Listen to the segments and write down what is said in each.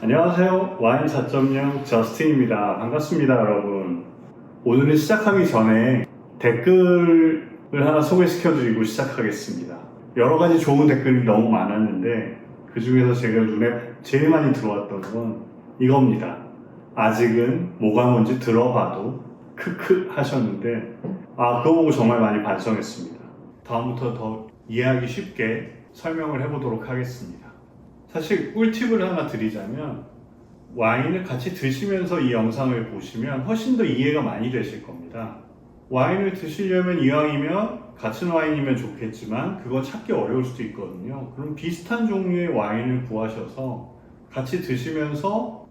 안녕하세요. 와인 4.0 저스틴입니다. 반갑습니다, 여러분. 오늘은 시작하기 전에 댓글을 하나 소개시켜드리고 시작하겠습니다. 여러 가지 좋은 댓글이 너무 많았는데 그 중에서 제가 눈에 제일 많이 들어왔던 건 이겁니다. 아직은 뭐가 뭔지 들어봐도 크크 하셨는데 그거 보고 정말 많이 반성했습니다. 다음부터 더 이해하기 쉽게 설명을 해보도록 하겠습니다. 사실 꿀팁을 하나 드리자면 와인을 같이 드시면서 이 영상을 보시면 훨씬 더 이해가 많이 되실 겁니다. 와인을 드시려면 이왕이면 같은 와인이면 좋겠지만 그건 찾기 어려울 수도 있거든요. 그럼 비슷한 종류의 와인을 구하셔서 같이 드시면서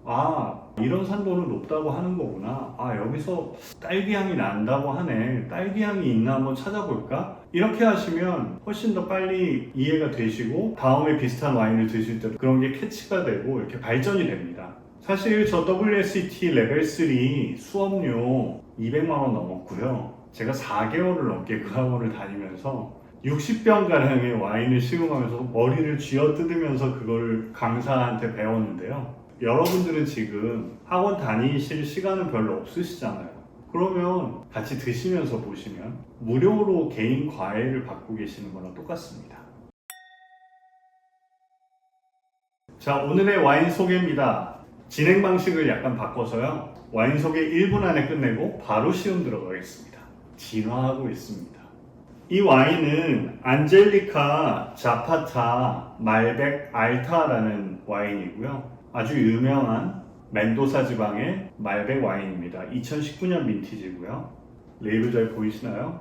이런 산도는 높다고 하는 거구나, 여기서 딸기향이 난다고 하네, 딸기향이 있나 한번 찾아볼까? 이렇게 하시면 훨씬 더 빨리 이해가 되시고 다음에 비슷한 와인을 드실 때 그런 게 캐치가 되고 이렇게 발전이 됩니다. 사실 저 WSET 레벨 3 수업료 200만원 넘었고요. 제가 4개월을 넘게 그 학원을 다니면서 60병가량의 와인을 시음하면서 머리를 쥐어뜯으면서 그걸 강사한테 배웠는데요. 여러분들은 지금 학원 다니실 시간은 별로 없으시잖아요. 그러면 같이 드시면서 보시면 무료로 개인 과외를 받고 계시는 거랑 똑같습니다. 자, 오늘의 와인 소개입니다. 진행 방식을 약간 바꿔서요, 와인 소개 1분 안에 끝내고 바로 시음 들어가겠습니다. 진화하고 있습니다. 이 와인은 안젤리카 자파타 말백 알타라는 와인이고요. 아주 유명한 멘도사 지방의 말백 와인입니다. 2019년 빈티지고요. 레이블 잘 보이시나요?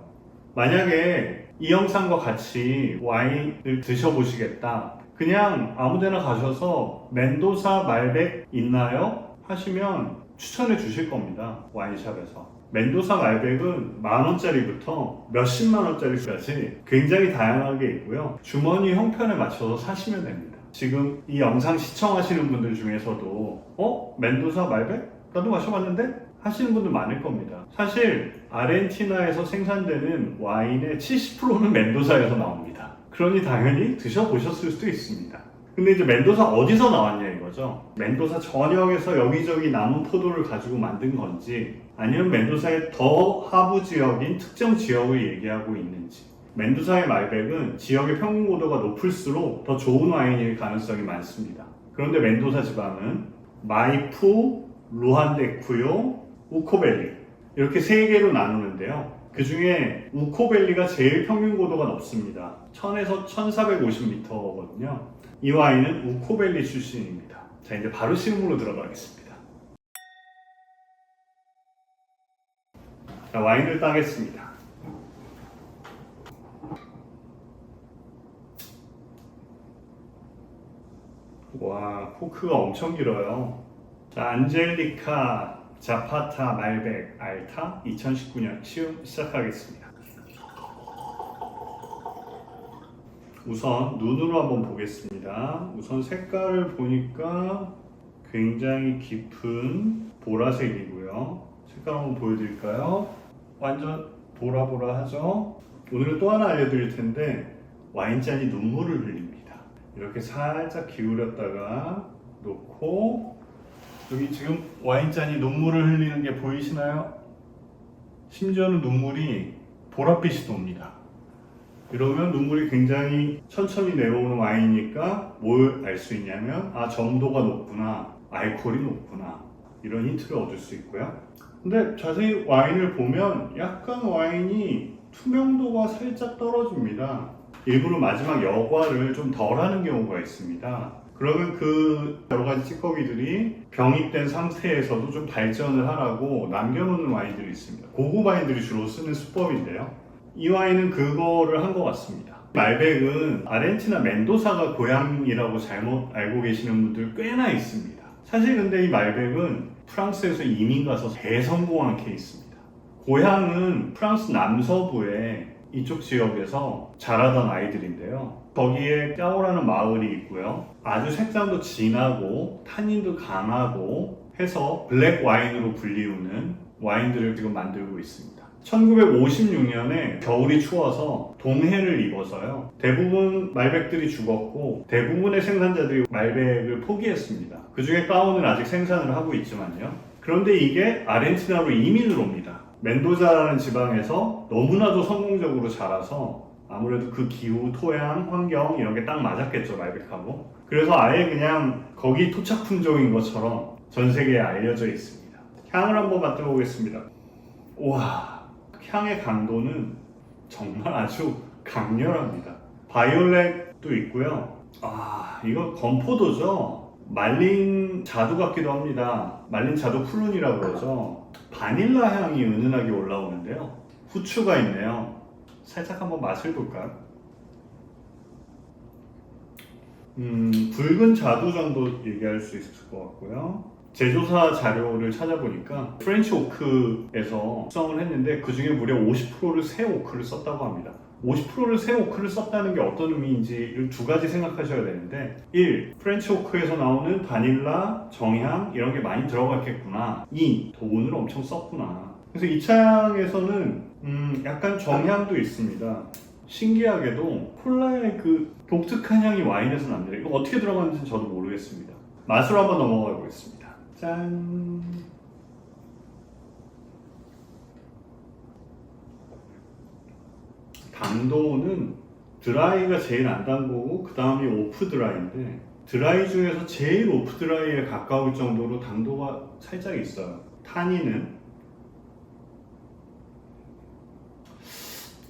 만약에 이 영상과 같이 와인을 드셔보시겠다, 그냥 아무데나 가셔서 멘도사 말백 있나요? 하시면 추천해 주실 겁니다. 와인샵에서. 멘도사 말백은 만원짜리부터 몇십만원짜리까지 굉장히 다양하게 있고요. 주머니 형편에 맞춰서 사시면 됩니다. 지금 이 영상 시청하시는 분들 중에서도 멘도사 말백? 나도 마셔봤는데? 하시는 분들 많을 겁니다. 사실 아르헨티나에서 생산되는 와인의 70%는 멘도사에서 나옵니다. 그러니 당연히 드셔보셨을 수도 있습니다. 근데 이제 멘도사 어디서 나왔냐 이거죠. 멘도사 전역에서 여기저기 남은 포도를 가지고 만든 건지, 아니면 멘도사의 더 하부 지역인 특정 지역을 얘기하고 있는지. 멘도사의 말백은 지역의 평균 고도가 높을수록 더 좋은 와인일 가능성이 많습니다. 그런데 멘도사 지방은 마이푸, 루한데쿠요, 우코벨리 이렇게 세 개로 나누는데요. 그 중에 우코벨리가 제일 평균 고도가 높습니다. 1000에서 1450m거든요. 이 와인은 우코벨리 출신입니다. 자, 이제 바로 시음으로 들어가겠습니다. 자, 와인을 따겠습니다. 와, 코크가 엄청 길어요. 자, 안젤리카 자파타 말백 알타 2019년 시음 시작하겠습니다. 우선 눈으로 한번 보겠습니다. 우선 색깔을 보니까 굉장히 깊은 보라색이고요. 색깔 한번 보여드릴까요? 완전 보라보라하죠? 오늘은 또 하나 알려드릴 텐데, 와인잔이 눈물을 흘립니다. 이렇게 살짝 기울였다가 놓고, 여기 지금 와인잔이 눈물을 흘리는 게 보이시나요? 심지어는 눈물이 보랏빛이 돕니다. 이러면 눈물이 굉장히 천천히 내려오는 와인이니까 뭘 알 수 있냐면 점도가 높구나, 알코올이 높구나, 이런 힌트를 얻을 수 있고요. 근데 자세히 와인을 보면 약간 와인이 투명도가 살짝 떨어집니다. 일부러 마지막 여과를 좀 덜 하는 경우가 있습니다. 그러면 그 여러 가지 찌꺼기들이 병입된 상태에서도 좀 발전을 하라고 남겨놓는 와인들이 있습니다. 고급 와인들이 주로 쓰는 수법인데요. 이 와인은 그거를 한 것 같습니다. 말백은 아르헨티나 멘도사가 고향이라고 잘못 알고 계시는 분들 꽤나 있습니다. 사실 근데 이 말백은 프랑스에서 이민 가서 대성공한 케이스입니다. 고향은 프랑스 남서부의 이쪽 지역에서 자라던 아이들인데요. 거기에 까오라는 마을이 있고요. 아주 색상도 진하고 탄닌도 강하고 해서 블랙 와인으로 불리우는 와인들을 지금 만들고 있습니다. 1956년에 겨울이 추워서 동해를 입어서요. 대부분 말백들이 죽었고 대부분의 생산자들이 말백을 포기했습니다. 그 중에 가운은 아직 생산을 하고 있지만요. 그런데 이게 아르헨티나로 이민을 옵니다. 멘도자라는 지방에서 너무나도 성공적으로 자라서 아무래도 그 기후, 토양, 환경 이런 게 딱 맞았겠죠, 말백하고. 그래서 아예 그냥 거기 토착 품종인 것처럼 전 세계에 알려져 있습니다. 향을 한번 맡아보겠습니다. 우와, 향의 강도는 정말 아주 강렬합니다. 바이올렛도 있고요. 아, 이거 건포도죠? 말린 자두 같기도 합니다. 말린 자두 푸른이라고 그러죠. 바닐라 향이 은은하게 올라오는데요. 후추가 있네요. 살짝 한번 맛을 볼까요? 붉은 자두 정도 얘기할 수 있을 것 같고요. 제조사 자료를 찾아보니까 프렌치 오크에서 숙성을 했는데 그 중에 무려 50%를 새 오크를 썼다고 합니다. 50%를 새 오크를 썼다는 게 어떤 의미인지 두 가지 생각하셔야 되는데 1. 프렌치 오크에서 나오는 바닐라, 정향 이런 게 많이 들어갔겠구나. 2. 돈을 엄청 썼구나. 그래서 이 차량에서는 약간 정향도 있습니다. 신기하게도 콜라의 그 독특한 향이 와인에서는 안 돼요. 이거 어떻게 들어가는지는 저도 모르겠습니다. 맛으로 한번 넘어가 보겠습니다. 짠! 당도는 드라이가 제일 안 단 거고 그 다음이 오프 드라이인데 드라이 중에서 제일 오프 드라이에 가까울 정도로 당도가 살짝 있어요. 타닌은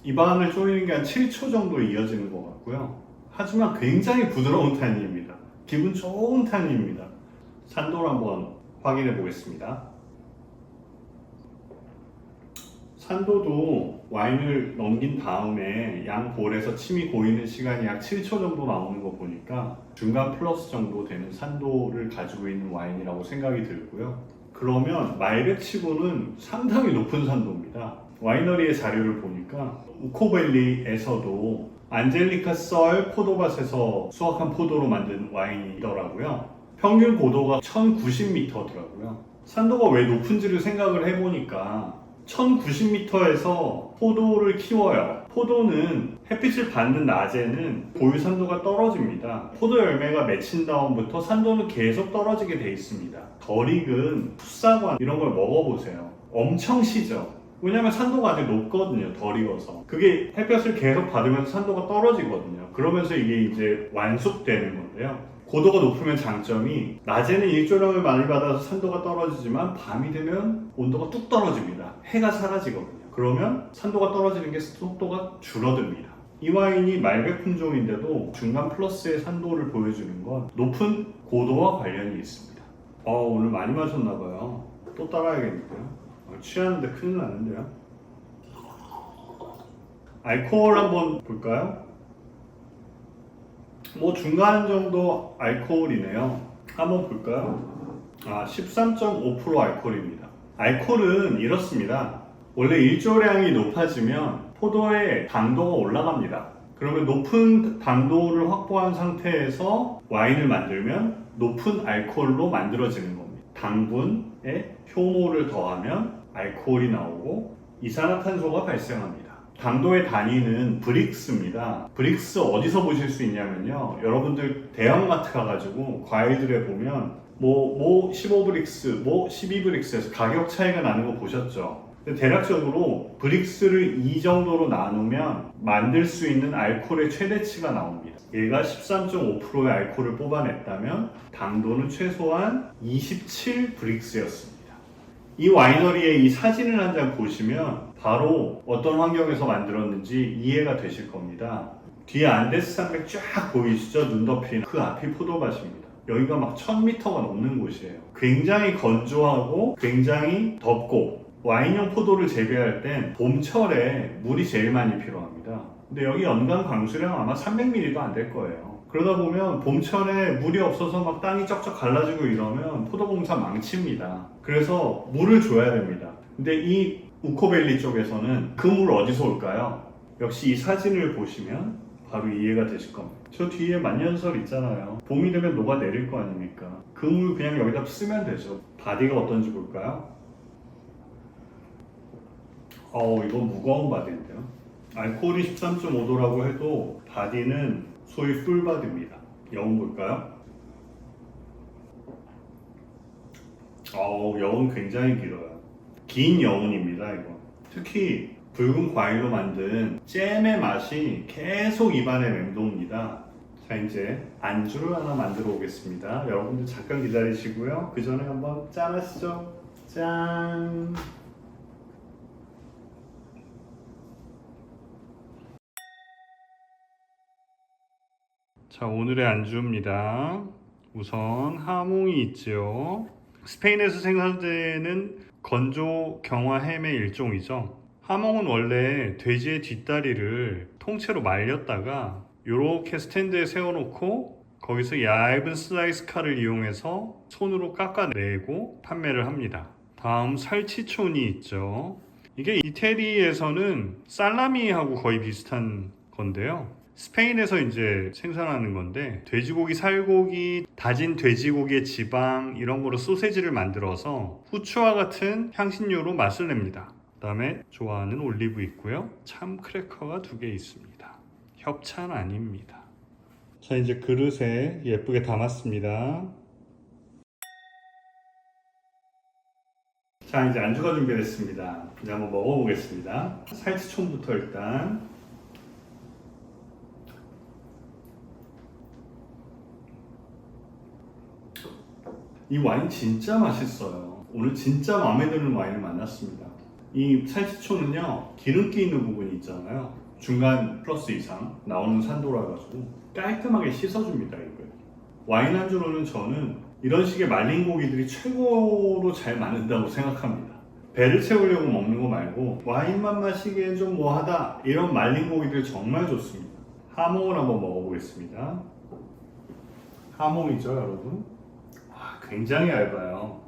입안을 조이는 게 한 7초 정도 이어지는 것 같고요. 하지만 굉장히 부드러운 타닌입니다. 기분 좋은 타닌입니다. 산도를 한번 확인해 보겠습니다. 산도도 와인을 넘긴 다음에 양 볼에서 침이 고이는 시간이 약 7초 정도 나오는 거 보니까 중간 플러스 정도 되는 산도를 가지고 있는 와인이라고 생각이 들고요. 그러면 말백치고는 상당히 높은 산도입니다. 와이너리의 자료를 보니까 우코밸리에서도 안젤리카 썰 포도밭에서 수확한 포도로 만든 와인이더라고요. 평균 고도가 1090m더라고요. 산도가 왜 높은지를 생각을 해보니까 1090m에서 포도를 키워요. 포도는 햇빛을 받는 낮에는 보유 산도가 떨어집니다. 포도 열매가 맺힌 다음부터 산도는 계속 떨어지게 돼 있습니다. 덜 익은 풋사과 이런 걸 먹어보세요. 엄청 시죠. 왜냐면 산도가 아직 높거든요. 덜 익어서. 그게 햇볕을 계속 받으면서 산도가 떨어지거든요. 그러면서 이게 이제 완숙되는 건데요. 고도가 높으면 장점이 낮에는 일조량을 많이 받아서 산도가 떨어지지만 밤이 되면 온도가 뚝 떨어집니다. 해가 사라지거든요. 그러면 산도가 떨어지는 게 속도가 줄어듭니다. 이 와인이 말백 품종인데도 중간 플러스의 산도를 보여주는 건 높은 고도와 관련이 있습니다. 오늘 많이 마셨나봐요. 또 따라야겠는데요. 취하는데 큰일 나는데요. 알코올 한번 볼까요? 뭐 중간 정도 알코올이네요. 한번 볼까요? 13.5% 알코올입니다. 알코올은 이렇습니다. 원래 일조량이 높아지면 포도의 당도가 올라갑니다. 그러면 높은 당도를 확보한 상태에서 와인을 만들면 높은 알코올로 만들어지는 겁니다. 당분에 효모를 더하면 알코올이 나오고 이산화탄소가 발생합니다. 당도의 단위는 브릭스입니다. 브릭스 어디서 보실 수 있냐면요. 여러분들 대형마트 가가지고 과일들에 보면 뭐 15브릭스, 뭐 12브릭스에서 가격 차이가 나는 거 보셨죠? 근데 대략적으로 브릭스를 이 정도로 나누면 만들 수 있는 알코올의 최대치가 나옵니다. 얘가 13.5%의 알코올을 뽑아냈다면 당도는 최소한 27브릭스였습니다. 이 와이너리의 이 사진을 한 장 보시면 바로 어떤 환경에서 만들었는지 이해가 되실 겁니다. 뒤에 안데스 산맥 쫙 보이시죠? 눈 덮인 그 앞이 포도밭입니다. 여기가 막 1000m가 넘는 곳이에요. 굉장히 건조하고 굉장히 덥고 와인용 포도를 재배할 땐 봄철에 물이 제일 많이 필요합니다. 근데 여기 연간 강수량 아마 300ml도 안 될 거예요. 그러다 보면 봄철에 물이 없어서 막 땅이 쩍쩍 갈라지고 이러면 포도공사 망칩니다. 그래서 물을 줘야 됩니다. 근데 이 우코밸리 쪽에서는 그 물 어디서 올까요? 역시 이 사진을 보시면 바로 이해가 되실 겁니다. 저 뒤에 만년설 있잖아요. 봄이 되면 녹아내릴 거 아닙니까? 그 물 그냥 여기다 쓰면 되죠. 바디가 어떤지 볼까요? 이건 무거운 바디인데요. 알코올이 13.5도라고 해도 바디는 소위 풀바디입니다. 여운 볼까요? 여운 굉장히 길어요. 긴 여운입니다, 이거. 특히 붉은 과일로 만든 잼의 맛이 계속 입안에 맴돕니다. 자, 이제 안주를 하나 만들어 오겠습니다. 여러분들 잠깐 기다리시고요. 그 전에 한번 짠 하시죠. 짠! 자, 오늘의 안주입니다. 우선 하몽이 있죠. 스페인에서 생산되는 건조 경화 햄의 일종이죠. 하몽은 원래 돼지의 뒷다리를 통째로 말렸다가 이렇게 스탠드에 세워놓고 거기서 얇은 슬라이스 칼을 이용해서 손으로 깎아내고 판매를 합니다. 다음 살치촌이 있죠. 이게 이태리에서는 살라미하고 거의 비슷한 건데요. 스페인에서 이제 생산하는 건데 돼지고기, 살고기, 다진 돼지고기의 지방 이런 거로 소세지를 만들어서 후추와 같은 향신료로 맛을 냅니다. 그 다음에 좋아하는 올리브 있고요. 참 크래커가 2개 있습니다. 협찬 아닙니다. 자, 이제 그릇에 예쁘게 담았습니다. 자, 이제 안주가 준비됐습니다. 이제 한번 먹어보겠습니다. 살치촌부터 일단. 이 와인 진짜 맛있어요. 오늘 진짜 마음에 드는 와인을 만났습니다. 이 살치초는요, 기름기 있는 부분이 있잖아요. 중간 플러스 이상 나오는 산도라 가지고 깔끔하게 씻어줍니다. 이거 와인 안주로는 저는 이런 식의 말린 고기들이 최고로 잘 맞는다고 생각합니다. 배를 채우려고 먹는 거 말고 와인만 마시기엔 좀 뭐하다 이런 말린 고기들 정말 좋습니다. 하몽을 한번 먹어보겠습니다. 하몽이죠, 여러분. 굉장히 얇아요.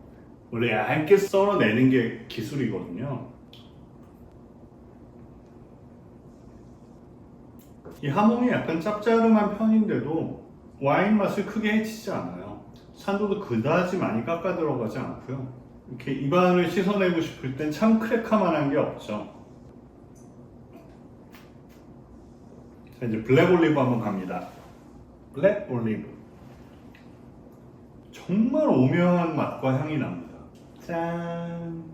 원래 얇게 썰어내는 게 기술이거든요. 이 하몽이 약간 짭짤한 편인데도 와인 맛을 크게 해치지 않아요. 산도도 그다지 많이 깎아 들어가지 않고요. 이렇게 입안을 씻어내고 싶을 땐 참 크래커만한 게 없죠. 자, 이제 블랙 올리브 한번 갑니다. 블랙 올리브. 정말 오묘한 맛과 향이 납니다. 짠!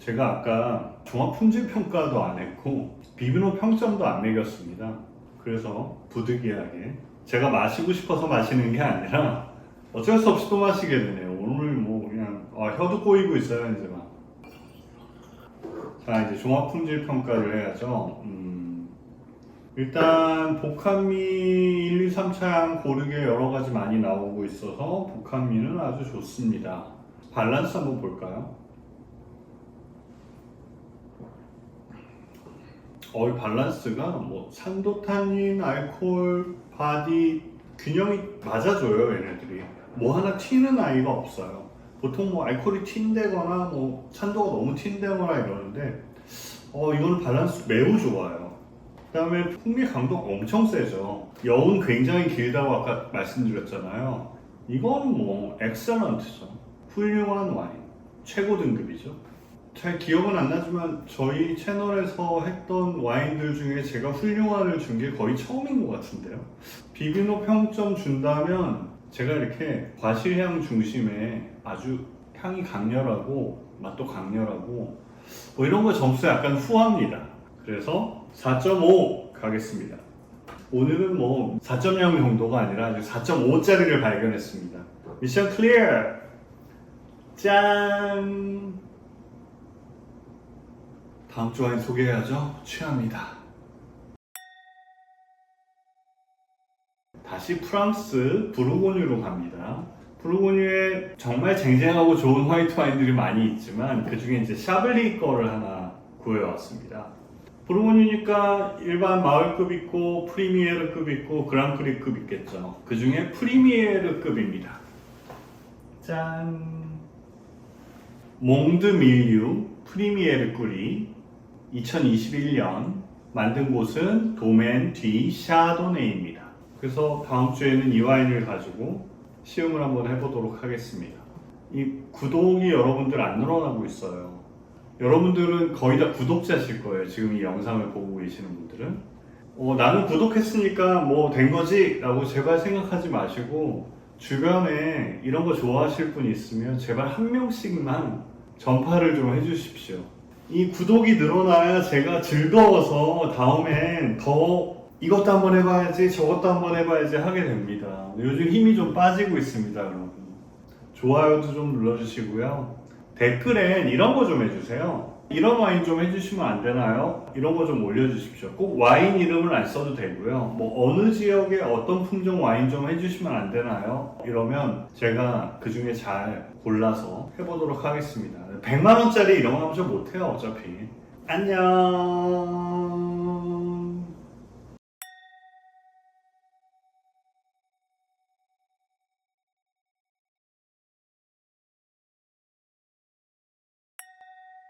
제가 아까 종합 품질 평가도 안 했고 비비노 평점도 안 매겼습니다. 그래서 부득이하게 제가 마시고 싶어서 마시는 게 아니라 어쩔 수 없이 또 마시게 되네요. 오늘 뭐 그냥 혀도 꼬이고 있어요, 이제 막. 자, 이제 종합 품질 평가를 해야죠. 일단 복합미 1, 2, 3차향 고르게 여러가지 많이 나오고 있어서 복합미는 아주 좋습니다. 밸런스 한번 볼까요? 이 밸런스가 뭐 산도타닌, 알코올, 바디 균형이 맞아줘요. 얘네들이 뭐 하나 튀는 아이가 없어요. 보통 뭐 알코올이 튄다거나 뭐 산도가 너무 튄다거나 이러는데 이거는 밸런스 매우 좋아요. 그 다음에 풍미 강도 엄청 세죠. 여운 굉장히 길다고 아까 말씀드렸잖아요. 이거는 뭐 엑셀런트죠. 훌륭한 와인, 최고 등급이죠. 잘 기억은 안 나지만 저희 채널에서 했던 와인들 중에 제가 훌륭한을 준 게 거의 처음인 것 같은데요. 비비노 평점 준다면 제가 이렇게 과실향 중심에 아주 향이 강렬하고 맛도 강렬하고 뭐 이런 거 점수 약간 후합니다. 그래서 4.5 가겠습니다. 오늘은 뭐 4.0 정도가 아니라 아주 4.5짜리를 발견했습니다. 미션 클리어! 짠! 다음 주 와인 소개해야죠. 취합니다. 다시 프랑스 부르고뉴로 갑니다. 부르고뉴에 정말 쟁쟁하고 좋은 화이트 와인들이 많이 있지만 그 중에 이제 샤블리 거를 하나 구해왔습니다. 부르고뉴니까 일반 마을급 있고 프리미에르급 있고 그랑크리급 있겠죠. 그 중에 프리미에르급입니다. 짠! 몽드 밀류 프리미에르 꿀이 2021년 만든 곳은 도멘 디 샤도네입니다. 그래서 다음 주에는 이 와인을 가지고 시음을 한번 해보도록 하겠습니다. 이 구독이 여러분들 안 늘어나고 있어요. 여러분들은 거의 다 구독자실 거예요. 지금 이 영상을 보고 계시는 분들은. 나는 구독했으니까 뭐 된 거지? 라고 제발 생각하지 마시고 주변에 이런 거 좋아하실 분이 있으면 제발 한 명씩만 전파를 좀 해주십시오. 이 구독이 늘어나야 제가 즐거워서 다음엔 더 이것도 한번 해봐야지 저것도 한번 해봐야지 하게 됩니다. 요즘 힘이 좀 빠지고 있습니다, 여러분. 좋아요도 좀 눌러주시고요. 댓글엔 이런 거 좀 해주세요. 이런 와인 좀 해주시면 안 되나요? 이런 거 좀 올려주십시오. 꼭 와인 이름을 안 써도 되고요. 뭐 어느 지역의 어떤 품종 와인 좀 해주시면 안 되나요? 이러면 제가 그 중에 잘 골라서 해보도록 하겠습니다. 100만원짜리 이런 거 하면 좀 못해요, 어차피. 안녕.